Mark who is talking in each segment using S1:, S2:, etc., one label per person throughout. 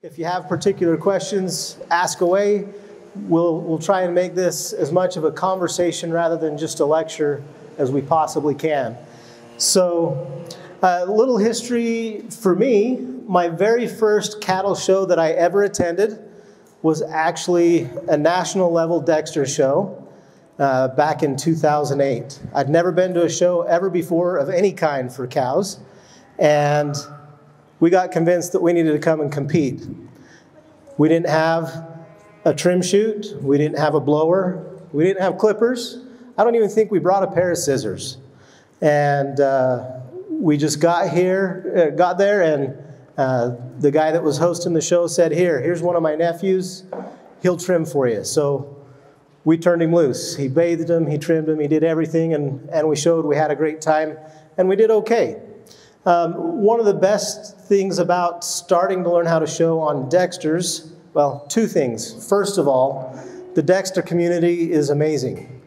S1: If you have particular questions, ask away. We'll try and make this as much of a conversation rather than just a lecture as we possibly can. So, a little history for me. My very first cattle show that I ever attended was actually a national level Dexter show back in 2008. I'd never been to a show ever before of any kind for cows, and we got convinced that we needed to come and compete. We didn't have a trim chute, we didn't have a blower, we didn't have clippers. I don't even think we brought a pair of scissors. And we just got there, and the guy that was hosting the show said, here's one of my nephews, he'll trim for you. So we turned him loose. He bathed him, he trimmed him, he did everything, and we showed we had a great time, and we did okay. One of the best things about starting to learn how to show on Dexters, well, two things. First of all, the Dexter community is amazing.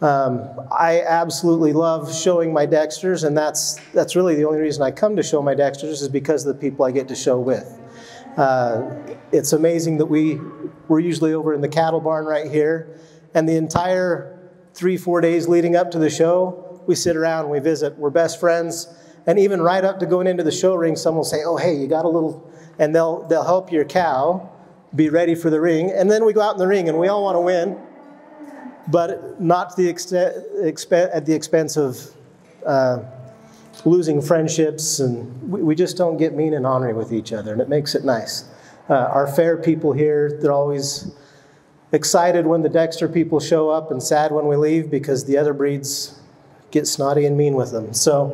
S1: I absolutely love showing my Dexters, and that's really the only reason I come to show my Dexters is because of the people I get to show with. It's amazing that we're usually over in the cattle barn right here, and the entire 3-4 days leading up to the show, we sit around, we visit, we're best friends, and even right up to going into the show ring, someone will say, oh, hey, you got a little, and they'll help your cow be ready for the ring, and then we go out in the ring, and we all want to win, but not to the at the expense of losing friendships, and we just don't get mean and ornery with each other, and it makes it nice. Our fair people here, they're always excited when the Dexter people show up and sad when we leave because the other breeds get snotty and mean with them. So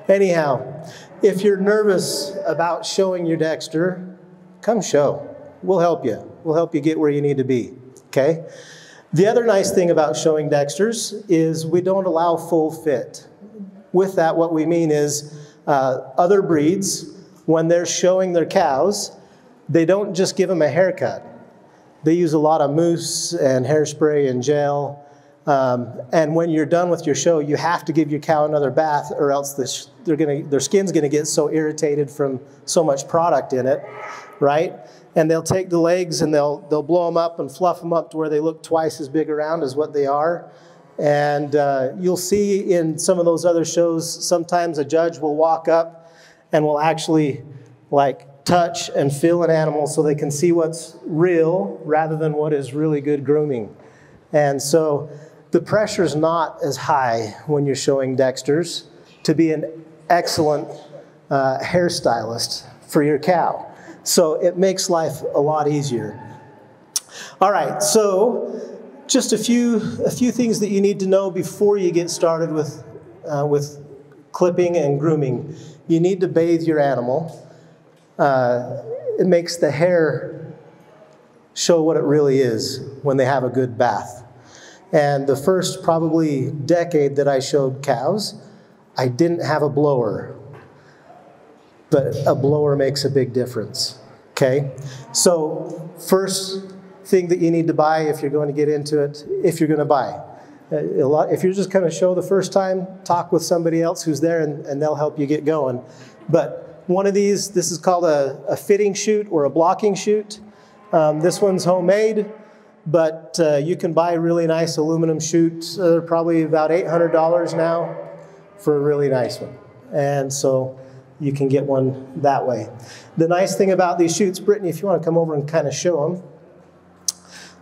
S1: anyhow, if you're nervous about showing your Dexter, come show. We'll help you. We'll help you get where you need to be, okay? The other nice thing about showing Dexters is we don't allow full fit. With that, what we mean is other breeds, when they're showing their cows, they don't just give them a haircut. They use a lot of mousse and hairspray and gel. And when you're done with your show, you have to give your cow another bath, or else their skin's going to get so irritated from so much product in it, right? And they'll take the legs and they'll blow them up and fluff them up to where they look twice as big around as what they are. And you'll see in some of those other shows, sometimes a judge will walk up and will actually like touch and feel an animal so they can see what's real rather than what is really good grooming. And so the pressure's not as high when you're showing Dexters to be an excellent hairstylist for your cow. So it makes life a lot easier. All right, so just a few things that you need to know before you get started with clipping and grooming. You need to bathe your animal. It makes the hair show what it really is when they have a good bath. And the first probably decade that I showed cows, I didn't have a blower. But a blower makes a big difference, okay? So first thing that you need to buy if you're going to get into it, if you're going to buy. If you're just going to show the first time, talk with somebody else who's there and they'll help you get going. But one of these, this is called a fitting chute or a blocking chute. This one's homemade, but you can buy really nice aluminum chutes. They're probably about $800 now for a really nice one. And so you can get one that way. The nice thing about these chutes, Brittany, if you want to come over and kind of show them.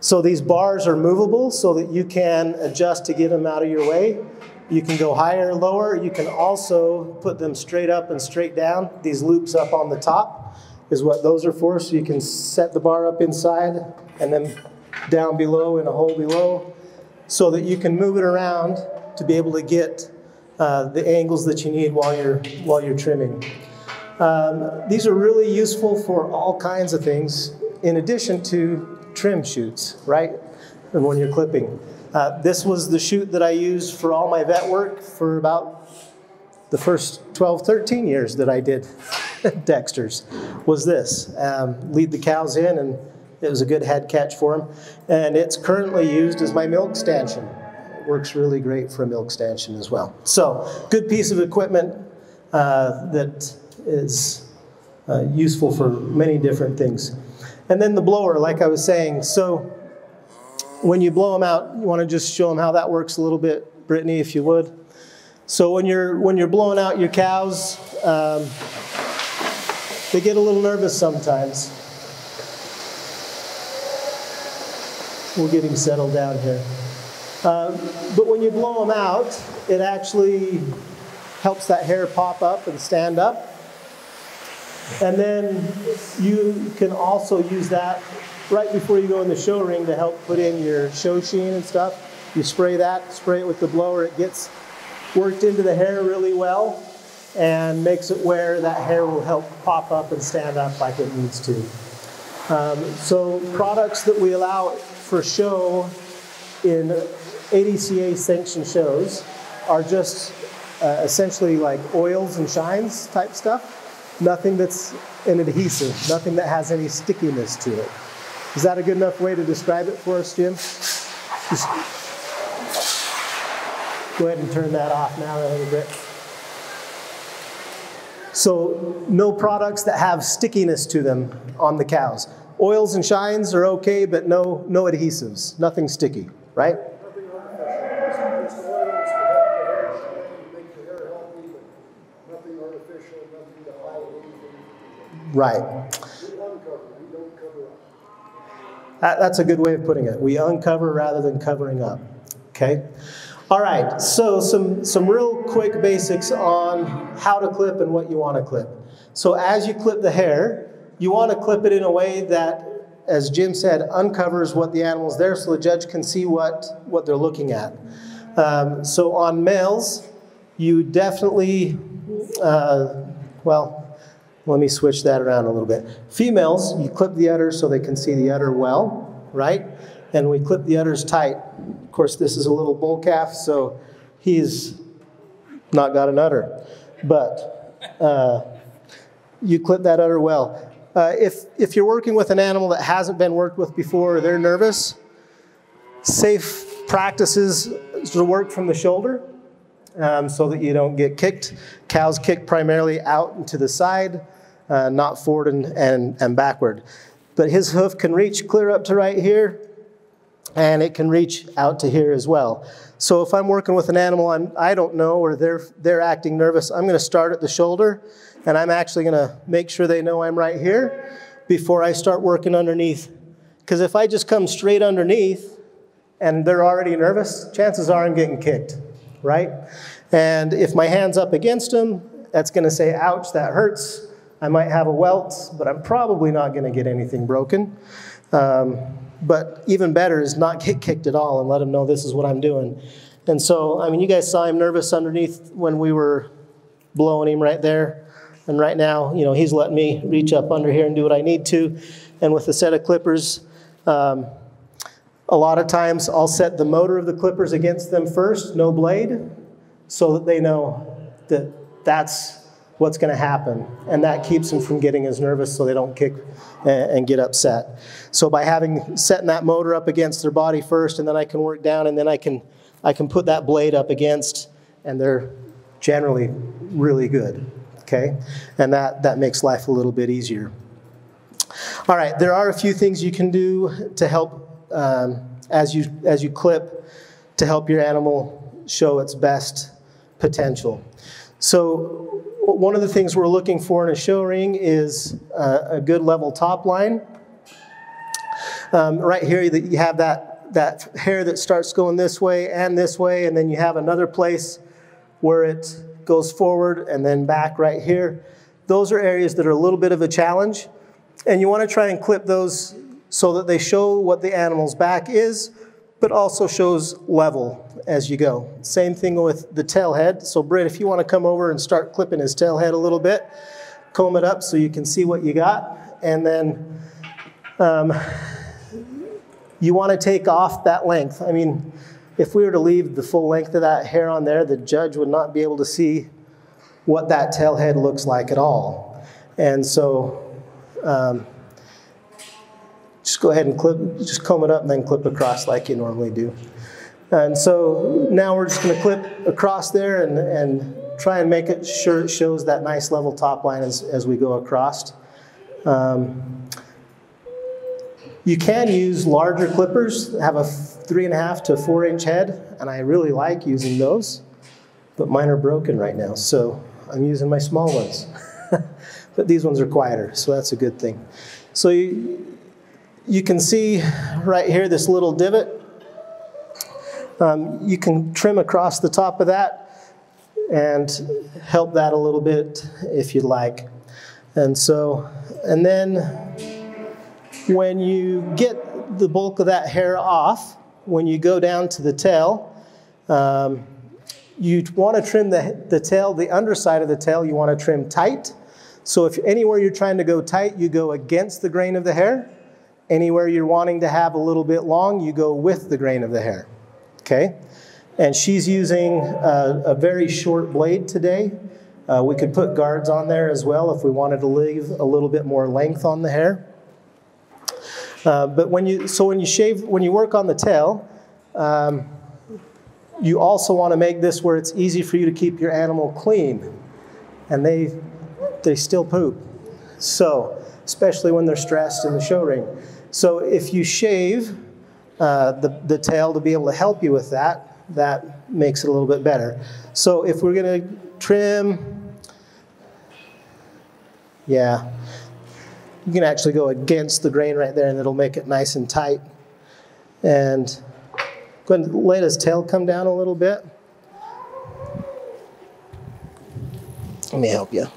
S1: So these bars are movable so that you can adjust to get them out of your way. You can go higher or lower. You can also put them straight up and straight down. These loops up on the top is what those are for. So you can set the bar up inside and then down below in a hole below so that you can move it around to be able to get the angles that you need while you're trimming. These are really useful for all kinds of things in addition to trim chutes, right? And when you're clipping. This was the chute that I used for all my vet work for about the first 12, 13 years that I did Dexters, was this. Lead the cows in, and it was a good head catch for them. And it's currently used as my milk stanchion. Works really great for a milk stanchion as well. So, good piece of equipment that is useful for many different things. And then the blower, like I was saying. So when you blow them out, you want to just show them how that works a little bit, Brittany, if you would. So when you're blowing out your cows, they get a little nervous sometimes. We'll get him settled down here. But when you blow them out, it actually helps that hair pop up and stand up. And then you can also use that right before you go in the show ring to help put in your show sheen and stuff. You spray that, spray it with the blower. It gets worked into the hair really well and makes it where that hair will help pop up and stand up like it needs to. So products that we allow for show in ADCA sanctioned shows are just essentially like oils and shines type stuff. Nothing that's an adhesive, nothing that has any stickiness to it. Is that a good enough way to describe it for us, Jim? Just go ahead and turn that off now a little bit. So no products that have stickiness to them on the cows. Oils and shines are okay, but no adhesives, nothing sticky, right? Right. That's a good way of putting it. We uncover rather than covering up. Okay. All right. So some real quick basics on how to clip and what you want to clip. So as you clip the hair, you want to clip it in a way that, as Jim said, uncovers what the animal's there so the judge can see what they're looking at. So on males, you definitely, well, let me switch that around a little bit. Females, you clip the udder so they can see the udder well, right? And we clip the udders tight. Of course, this is a little bull calf, so he's not got an udder. But you clip that udder well. If you're working with an animal that hasn't been worked with before or they're nervous, safe practices to work from the shoulder so that you don't get kicked. Cows kick primarily out and to the side, not forward and backward. But his hoof can reach clear up to right here, and it can reach out to here as well. So if I'm working with an animal I don't know, or they're acting nervous, I'm going to start at the shoulder, and I'm actually going to make sure they know I'm right here before I start working underneath. Because if I just come straight underneath and they're already nervous, chances are I'm getting kicked, right? And if my hand's up against them, that's going to say, ouch, that hurts. I might have a welt, but I'm probably not going to get anything broken. But even better is not get kicked at all and let them know this is what I'm doing. And so, I mean, you guys saw him nervous underneath when we were blowing him right there. And right now, you know, he's letting me reach up under here and do what I need to. And with a set of clippers, a lot of times I'll set the motor of the clippers against them first, no blade, so that they know that that's what's going to happen. And that keeps them from getting as nervous so they don't kick and get upset. So by setting that motor up against their body first, and then I can work down, and then I can put that blade up against, and they're generally really good. Okay? And that makes life a little bit easier. All right, there are a few things you can do to help as you clip to help your animal show its best potential. So one of the things we're looking for in a show ring is a good level top line. Right here you have that hair that starts going this way, and then you have another place where it goes forward and then back right here. Those are areas that are a little bit of a challenge, and you want to try and clip those so that they show what the animal's back is, but also shows level as you go. Same thing with the tail head. So Britt, if you want to come over and start clipping his tail head a little bit, comb it up so you can see what you got, and then you want to take off that length. I mean, if we were to leave the full length of that hair on there, the judge would not be able to see what that tail head looks like at all. And so just go ahead and just comb it up and then clip across like you normally do. And so now we're just going to clip across there and try and make it sure it shows that nice level top line as we go across. You can use larger clippers that have a 3.5 to 4 inch head, and I really like using those, but mine are broken right now, so I'm using my small ones. But these ones are quieter, so that's a good thing. So you can see right here this little divot. You can trim across the top of that and help that a little bit if you'd like. And then when you get the bulk of that hair off, when you go down to the tail, you want to trim the tail, the underside of the tail, you want to trim tight. So if anywhere you're trying to go tight, you go against the grain of the hair. Anywhere you're wanting to have a little bit long, you go with the grain of the hair. Okay? And she's using a very short blade today. We could put guards on there as well if we wanted to leave a little bit more length on the hair. But when you work on the tail, you also want to make this where it's easy for you to keep your animal clean. And they still poop. So, especially when they're stressed in the show ring. So if you shave the tail to be able to help you with that, that makes it a little bit better. So if we're going to trim, yeah, you can actually go against the grain right there and it'll make it nice and tight. And go ahead and let his tail come down a little bit. Let me help you.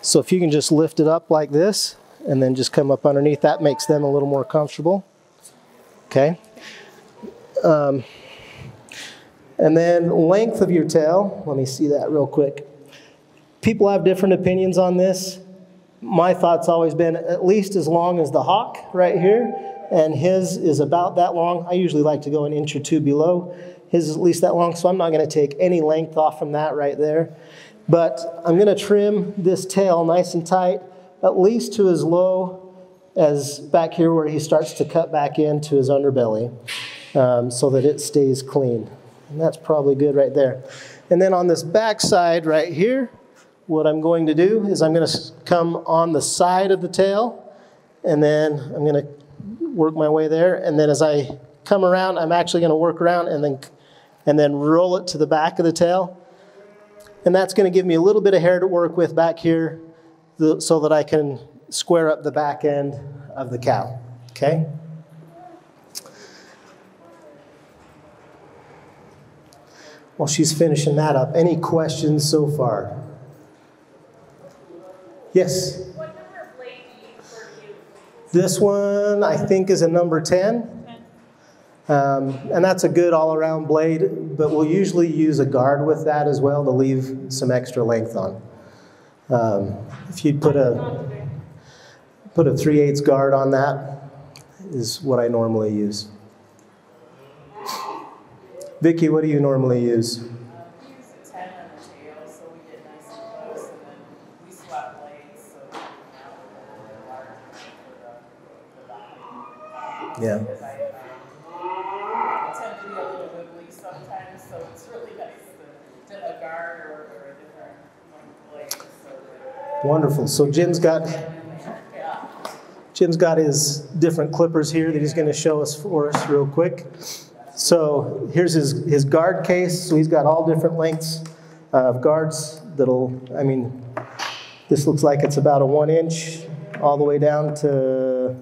S1: So if you can just lift it up like this and then just come up underneath, that makes them a little more comfortable. Okay. And then length of your tail, let me see that real quick. People have different opinions on this. My thought's always been at least as long as the hawk right here, and his is about that long. I usually like to go an inch or two below. His is at least that long, so I'm not going to take any length off from that right there. But I'm going to trim this tail nice and tight, at least to as low as back here where he starts to cut back into his underbelly, so that it stays clean. And that's probably good right there. And then on this back side right here, what I'm going to do is I'm going to come on the side of the tail, and then I'm going to work my way there. And then as I come around, I'm actually going to work around and then roll it to the back of the tail. And that's going to give me a little bit of hair to work with back here so that I can square up the back end of the cow. Okay? While she's finishing that up, any questions so far? Yes?
S2: What number of blade do you prefer to use?
S1: This one, I think, is a number 10. And that's a good all-around blade, but we'll usually use a guard with that as well to leave some extra length on. If you'd put a 3/8 guard on that is what I normally use. Vicki, what do you normally use?
S3: We use a 10 on the tail, so we get nice and close, and then we swap blades, so we can have a large for the body.
S1: Yeah.
S3: Because I tend to be a little wiggly sometimes, so it's really nice to have a guard or a different blade. So
S1: Wonderful. So Jim's got his different clippers here that he's going to show us for us real quick. So here's his guard case. So he's got all different lengths of guards this looks like it's about a 1 inch all the way down to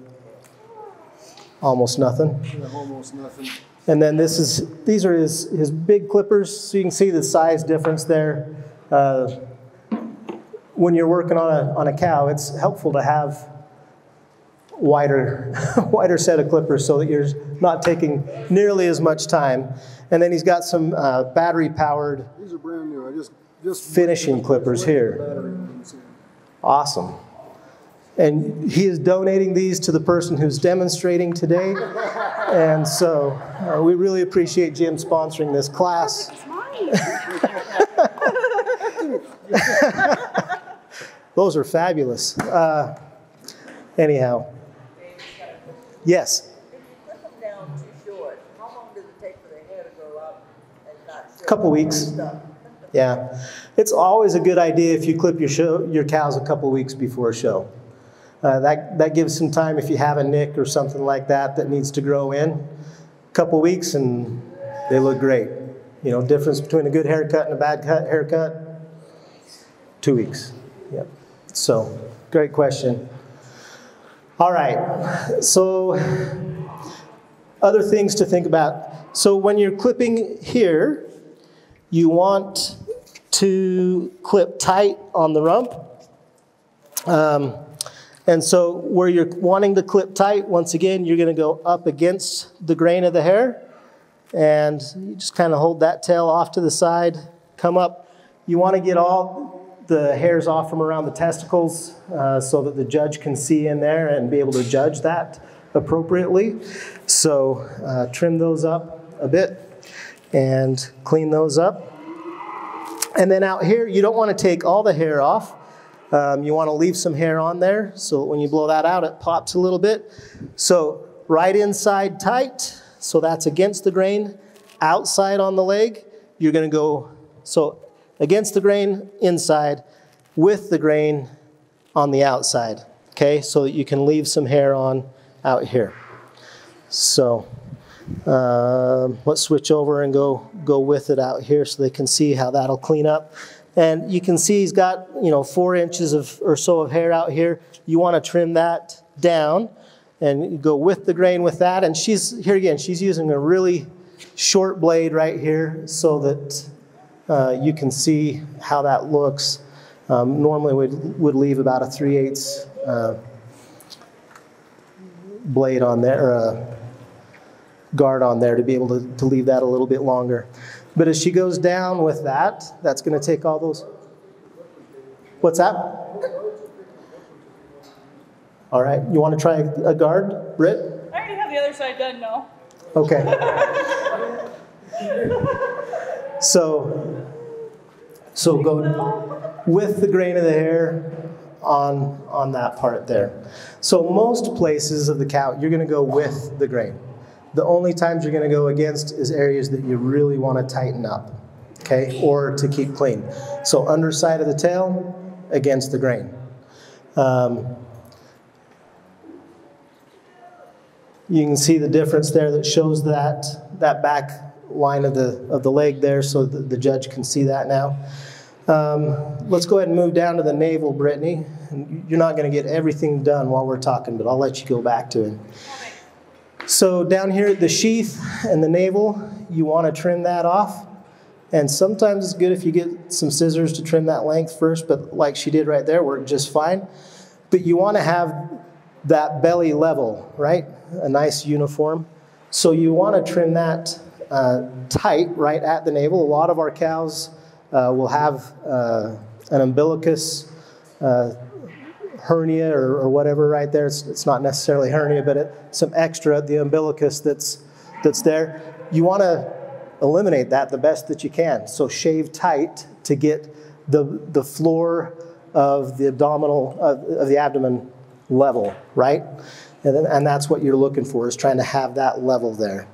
S1: almost nothing.
S4: Yeah, almost nothing.
S1: And then these are his big clippers. So you can see the size difference there. When you're working on a cow, it's helpful to have wider set of clippers so that you're not taking nearly as much time. And then he's got some battery-powered
S4: These are brand new. I just
S1: finishing clippers here. Awesome. And he is donating these to the person who's demonstrating today. And so we really appreciate Jim sponsoring this class. Those are fabulous. Anyhow. Yes?
S5: If you clip them down too short, how long does it take for the hair to grow up and not show?
S1: Couple weeks. Yeah. It's always a good idea if you clip your cows a couple weeks before a show. That gives some time if you have a nick or something like that that needs to grow in. A couple weeks and they look great. You know, difference between a good haircut and a bad haircut, 2 weeks. Yep. So, great question. All right, so other things to think about. So when you're clipping here, you want to clip tight on the rump. And so where you're wanting to clip tight, once again, you're going to go up against the grain of the hair. And you just kind of hold that tail off to the side, come up. You want to get all the hairs off from around the testicles so that the judge can see in there and be able to judge that appropriately. So trim those up a bit and clean those up. And then out here, you don't want to take all the hair off. You want to leave some hair on there so that when you blow that out, it pops a little bit. So right inside tight, so that's against the grain. Outside on the leg, you're going to go, so against the grain inside, with the grain on the outside. Okay, so that you can leave some hair on out here. So let's switch over and go with it out here so they can see how that'll clean up. And you can see he's got, 4 inches or so of hair out here. You want to trim that down and go with the grain with that. And she's using a really short blade right here so that you can see how that looks. Normally would leave about a 3/8 blade on there, or a guard on there to be able to leave that a little bit longer. But as she goes down with that, that's going to take all those. What's that? All right, you want to try a guard, Britt?
S2: I already have the other side done, no.
S1: Okay. So go with the grain of the hair on that part there. So most places of the cow, you're going to go with the grain. The only times you're going to go against is areas that you really want to tighten up, okay, or to keep clean. So underside of the tail, against the grain. You can see the difference there that shows that back line of the leg there, so that the judge can see that now. Let's go ahead and move down to the navel, Brittany. You're not going to get everything done while we're talking, but I'll let you go back to it. So down here at the sheath and the navel, you want to trim that off. And sometimes it's good if you get some scissors to trim that length first, but like she did right there, worked just fine. But you want to have that belly level, right? A nice uniform. So you want to trim that tight right at the navel. A lot of our cows will have an umbilicus hernia or whatever right there. It's not necessarily hernia, but some extra, the umbilicus that's there. You want to eliminate that the best that you can. So shave tight to get the floor of the abdominal, of the abdomen level, right? And that's what you're looking for, is trying to have that level there.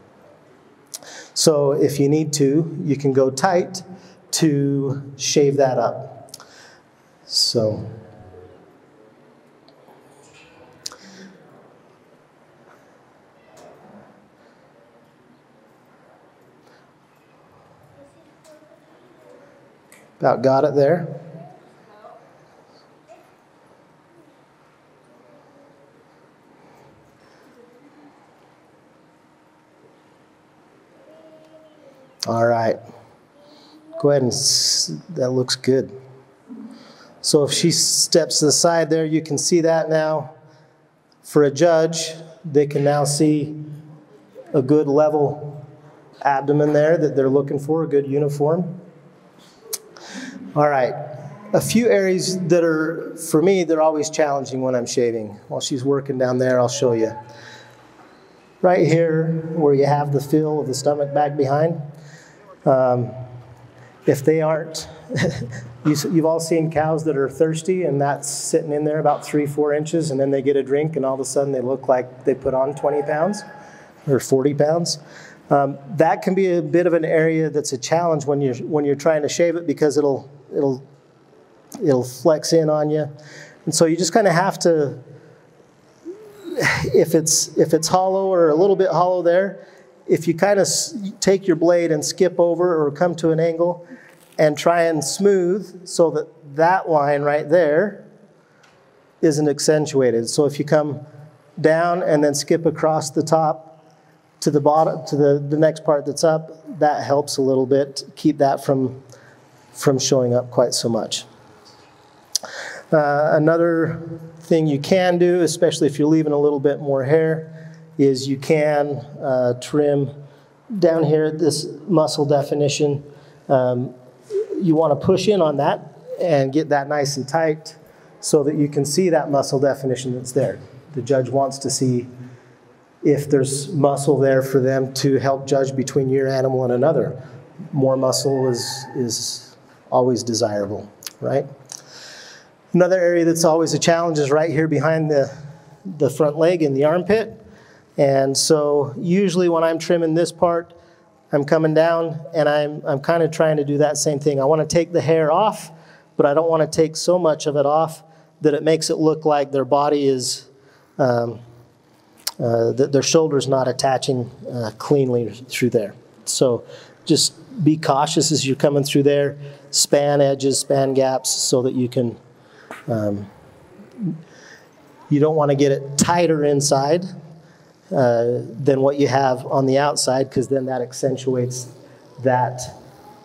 S1: So if you need to, you can go tight to shave that up. So about got it there. All right. Go ahead and, that looks good. So if she steps to the side there, you can see that now. For a judge, they can now see a good level abdomen there that they're looking for, a good uniform. All right. A few areas that are, for me, they're always challenging when I'm shaving. While she's working down there, I'll show you. Right here, where you have the fill of the stomach back behind. If they aren't, you've all seen cows that are thirsty and that's sitting in there about 3-4 inches, and then they get a drink and all of a sudden they look like they put on 20 pounds or 40 pounds. That can be a bit of an area that's a challenge when you're trying to shave it, because it'll flex in on you. And so you just kind of have to if it's hollow or a little bit hollow there, if you kind of take your blade and skip over or come to an angle and try and smooth so that that line right there isn't accentuated. So if you come down and then skip across the top to the bottom, to the next part that's up, that helps a little bit, keep that from showing up quite so much. Another thing you can do, especially if you're leaving a little bit more hair, is you can trim down here at this muscle definition. You want to push in on that and get that nice and tight so that you can see that muscle definition that's there. The judge wants to see if there's muscle there for them to help judge between your animal and another. More muscle is always desirable, right? Another area that's always a challenge is right here behind the front leg in the armpit. And so usually when I'm trimming this part, I'm coming down and I'm kind of trying to do that same thing. I want to take the hair off, but I don't want to take so much of it off that it makes it look like their body is, that their shoulder's not attaching cleanly through there. So just be cautious as you're coming through there. Span edges, span gaps so that you can, you don't want to get it tighter inside than what you have on the outside, because then that accentuates that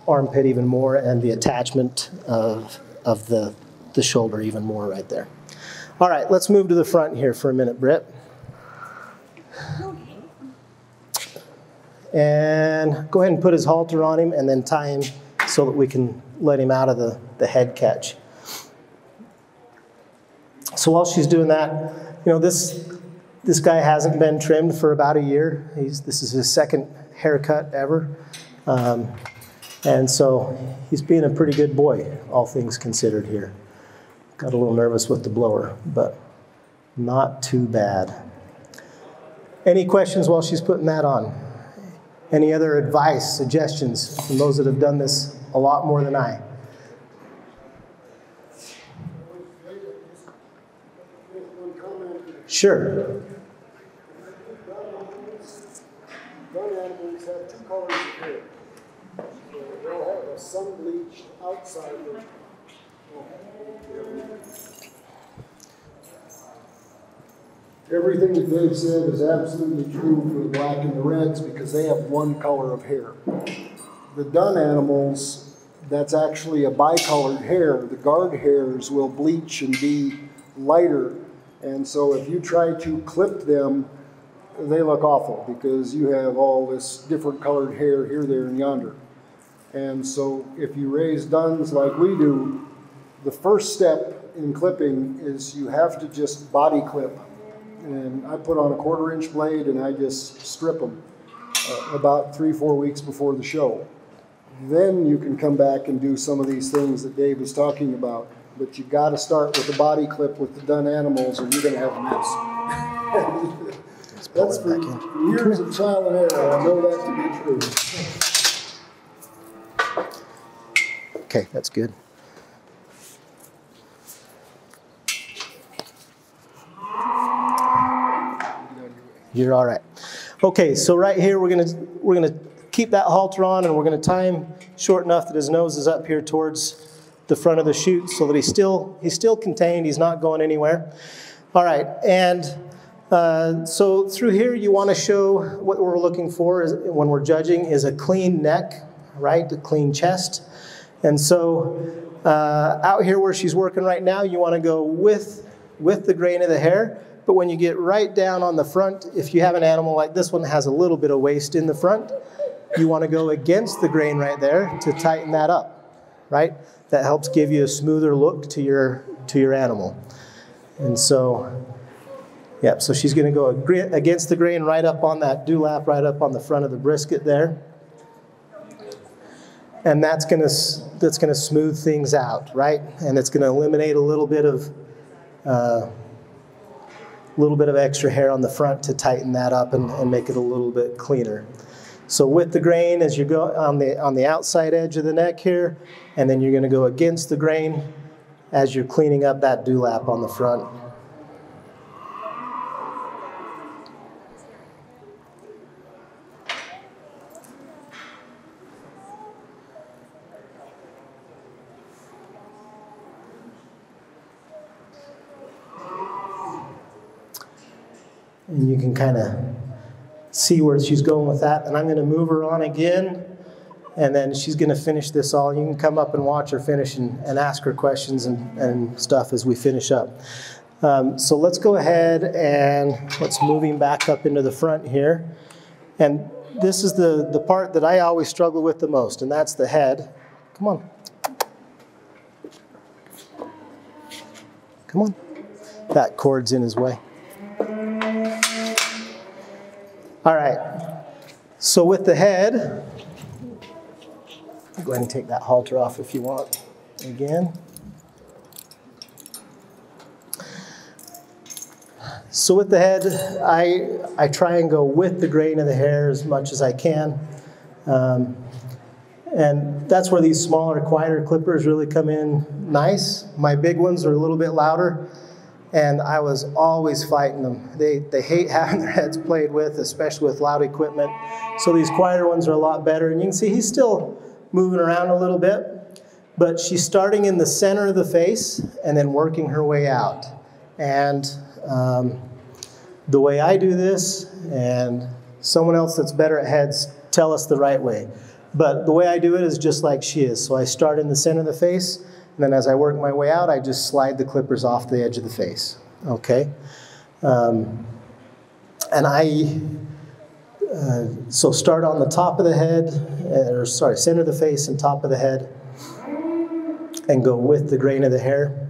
S1: armpit even more and the attachment of the shoulder even more right there. All right, let's move to the front here for a minute, Britt. And go ahead and put his halter on him and then tie him so that we can let him out of the head catch. So while she's doing that, you know, this guy hasn't been trimmed for about a year. This is his second haircut ever. And so he's being a pretty good boy, all things considered here. Got a little nervous with the blower, but not too bad. Any questions while she's putting that on? Any other advice, suggestions from those that have done this a lot more than I? Sure.
S4: Gun animals have two colors of hair. They'll have a sun-bleached outside version. Everything that Dave said is absolutely true for the black and the reds because they have one color of hair. The dun animals, that's actually a bicolored hair. The guard hairs will bleach and be lighter. And so if you try to clip them, they look awful because you have all this different colored hair here, there, and yonder. And so if you raise duns like we do, the first step in clipping is you have to just body clip. And I put on a 1/4-inch blade and I just strip them about 3-4 weeks before the show. Then you can come back and do some of these things that Dave was talking about. But you got to start with a body clip with the dun animals or you're going to have a mess. That's for years of trial and error. I know that to be true.
S1: Okay, that's good. You're all right. Okay, so right here we're gonna keep that halter on and we're gonna tie him short enough that his nose is up here towards the front of the chute so that he's still contained, he's not going anywhere. All right, and so through here you want to show what we're looking for is, when we're judging, is a clean neck, right, a clean chest. And so out here where she's working right now, you want to go with the grain of the hair. But when you get right down on the front, if you have an animal like this one that has a little bit of waste in the front, you want to go against the grain right there to tighten that up, right? That helps give you a smoother look to your animal. And so, yeah, so she's going to go against the grain right up on that dewlap, right up on the front of the brisket there. And that's going to smooth things out, right? And it's going to eliminate a little bit of extra hair on the front to tighten that up and make it a little bit cleaner. So with the grain, as you go on the outside edge of the neck here, and then you're going to go against the grain as you're cleaning up that dewlap on the front. And you can kind of see where she's going with that. And I'm going to move her on again. And then she's going to finish this all. You can come up and watch her finish and ask her questions and stuff as we finish up. So let's go ahead and let's move him back up into the front here. And this is the part that I always struggle with the most, and that's the head. Come on. Come on. That cord's in his way. All right. So with the head, go ahead and take that halter off if you want again. So with the head, I try and go with the grain of the hair as much as I can. And that's where these smaller, quieter clippers really come in nice. My big ones are a little bit louder, and I was always fighting them. They hate having their heads played with, especially with loud equipment. So these quieter ones are a lot better. And you can see he's still moving around a little bit, but she's starting in the center of the face and then working her way out. And the way I do this, and someone else that's better at heads, tell us the right way. But the way I do it is just like she is. So I start in the center of the face, and then as I work my way out, I just slide the clippers off the edge of the face. Okay? So start on the top of the head, center of the face and top of the head, and go with the grain of the hair.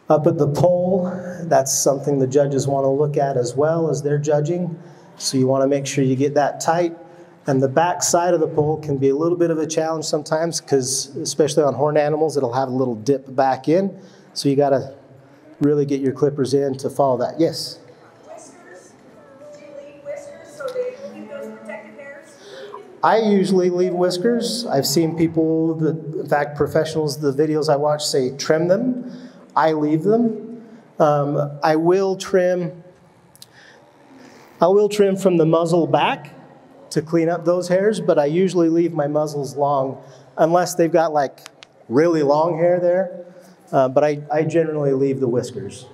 S1: Up at the pole, that's something the judges want to look at as well as they're judging. So you want to make sure you get that tight. And the back side of the pole can be a little bit of a challenge sometimes because, especially on horned animals, it'll have a little dip back in. So you got to really get your clippers in to follow that. Yes?
S6: Whiskers? Do you leave whiskers so they keep those protective hairs?
S1: I usually leave whiskers. I've seen people, in fact, professionals, the videos I watch say trim them. I leave them. I will trim from the muzzle back to clean up those hairs, but I usually leave my muzzles long unless they've got like really long hair there. But I generally leave the whiskers.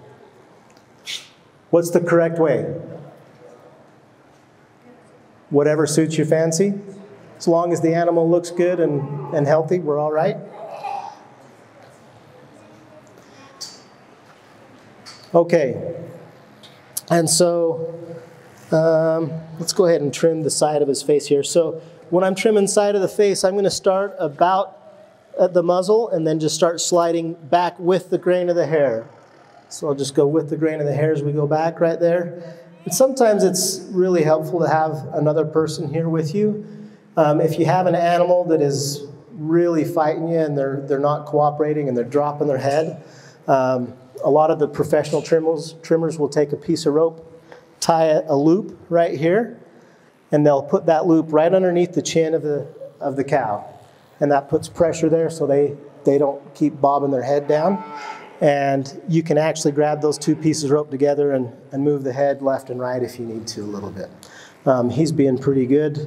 S1: What's the correct way? Whatever suits your fancy. As long as the animal looks good and healthy, we're all right. Okay, and so let's go ahead and trim the side of his face here. So when I'm trimming side of the face, I'm going to start about at the muzzle and then just start sliding back with the grain of the hair. So I'll just go with the grain of the hair as we go back right there. And sometimes it's really helpful to have another person here with you. If you have an animal that is really fighting you and they're not cooperating and they're dropping their head, a lot of the professional trimmers will take a piece of rope, tie a loop right here, and they'll put that loop right underneath the chin of the cow. And that puts pressure there so they don't keep bobbing their head down. And you can actually grab those two pieces of rope together and move the head left and right if you need to a little bit. He's being pretty good,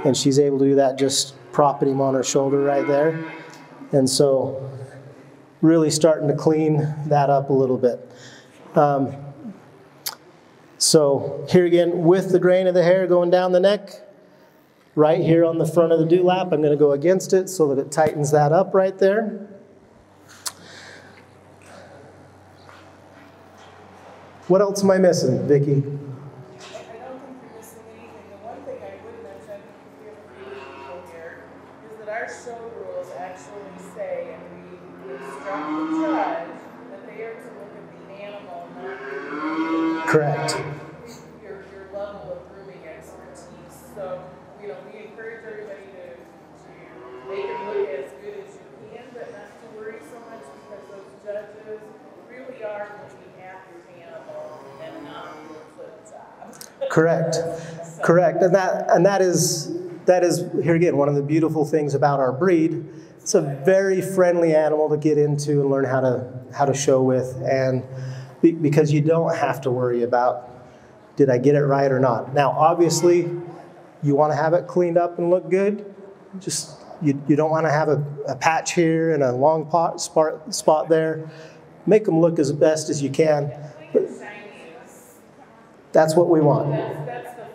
S1: and she's able to do that just propping him on her shoulder right there. And so really starting to clean that up a little bit. So here again, with the grain of the hair going down the neck, right here on the front of the dewlap, I'm going to go against it so that it tightens that up right there. What else am I missing, Vicki?
S3: I don't think you're missing anything. The one thing I would mention, if we have a few people here, is that our show rules actually say, and we instruct the judge, that they are to look at the animal, not
S1: Correct.
S3: your level of grooming expertise. So, we encourage everybody to make it look as good as you can, but not to worry so much because those judges really are looking at your animal and not your foot job.
S1: Correct. Correct. And that is here again one of the beautiful things about our breed. It's a very friendly animal to get into and learn how to show with, and because you don't have to worry about did I get it right or not. Now obviously you want to have it cleaned up and look good. Just you don't want to have a patch here and a long spot there. make them look as best as you can. That's what we want.
S3: That's the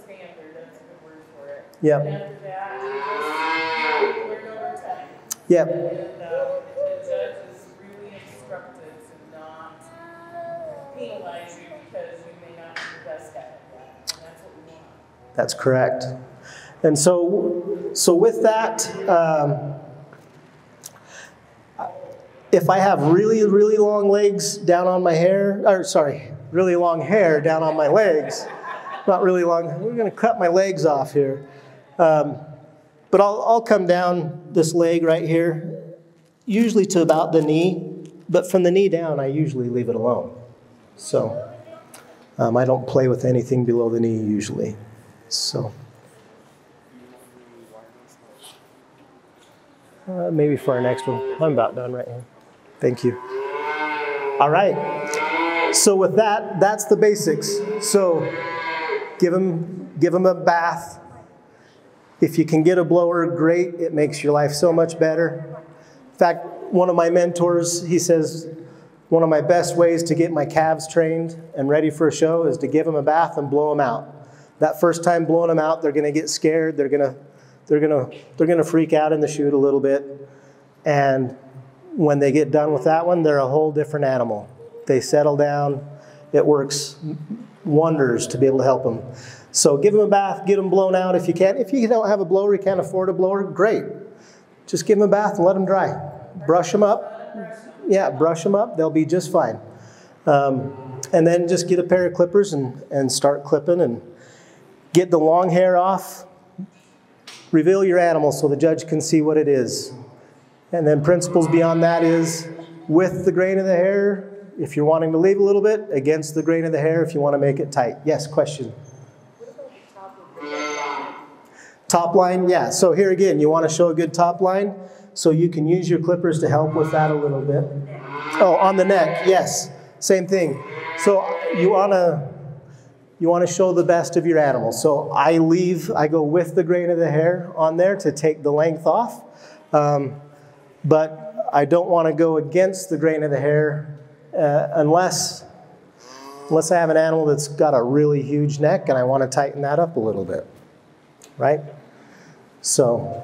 S3: standard, that's the word for it.
S1: Yep.
S3: And after that, you learn over time.
S1: Yep.
S3: And the judge is really instructed to not penalize you because you may not be the best at it. And that's what we want.
S1: That's correct. And so with that, if I have really, really long legs down on my hair, or sorry, really long hair down on my legs, not really long, we're going to cut my legs off here. But I'll come down this leg right here, usually to about the knee, but from the knee down, I usually leave it alone. So I don't play with anything below the knee usually. So maybe for our next one. I'm about done right here. Thank you. All right. So with that, that's the basics. So give them a bath. If you can get a blower, great. It makes your life so much better. In fact, one of my mentors, he says, one of my best ways to get my calves trained and ready for a show is to give them a bath and blow them out. That first time blowing them out, they're going to get scared. They're going to freak out in the chute a little bit. And when they get done with that one, they're a whole different animal. They settle down. It works wonders to be able to help them. So give them a bath, get them blown out if you can. If you don't have a blower, you can't afford a blower, great. Just give them a bath and let them dry. Brush them up. Yeah, brush them up. They'll be just fine. And then just get a pair of clippers and start clipping and get the long hair off. Reveal your animal so the judge can see what it is. And then principles beyond that is with the grain of the hair, if you're wanting to leave a little bit, against the grain of the hair if you want to make it tight. Yes, question?
S5: What about the top of the line?
S1: Top line, yeah. So here again, you want to show a good top line, so you can use your clippers to help with that a little bit. Oh, on the neck, yes. Same thing. So you want to show the best of your animal. So I go with the grain of the hair on there to take the length off. But I don't want to go against the grain of the hair unless I have an animal that's got a really huge neck and I want to tighten that up a little bit, right? So,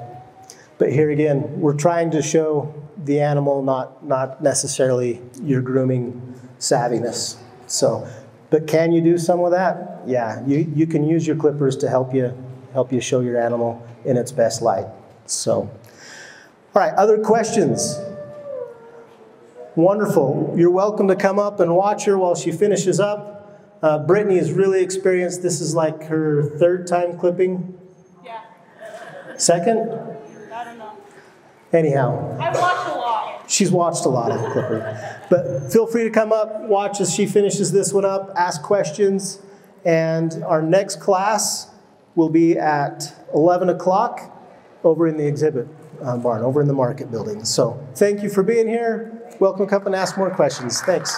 S1: but here again, we're trying to show the animal, not necessarily your grooming savviness. So, but can you do some of that? Yeah, you can use your clippers to help you show your animal in its best light. So. All right, other questions? Wonderful. You're welcome to come up and watch her while she finishes up. Brittany is really experienced. This is like her third time clipping.
S2: Yeah.
S1: Second?
S2: I don't know.
S1: Anyhow.
S2: I've watched a lot.
S1: She's watched a lot of clipping. But feel free to come up, watch as she finishes this one up, ask questions. And our next class will be at 11 o'clock over in the exhibit barn, over in the market building. So thank you for being here. Welcome to come and ask more questions. Thanks.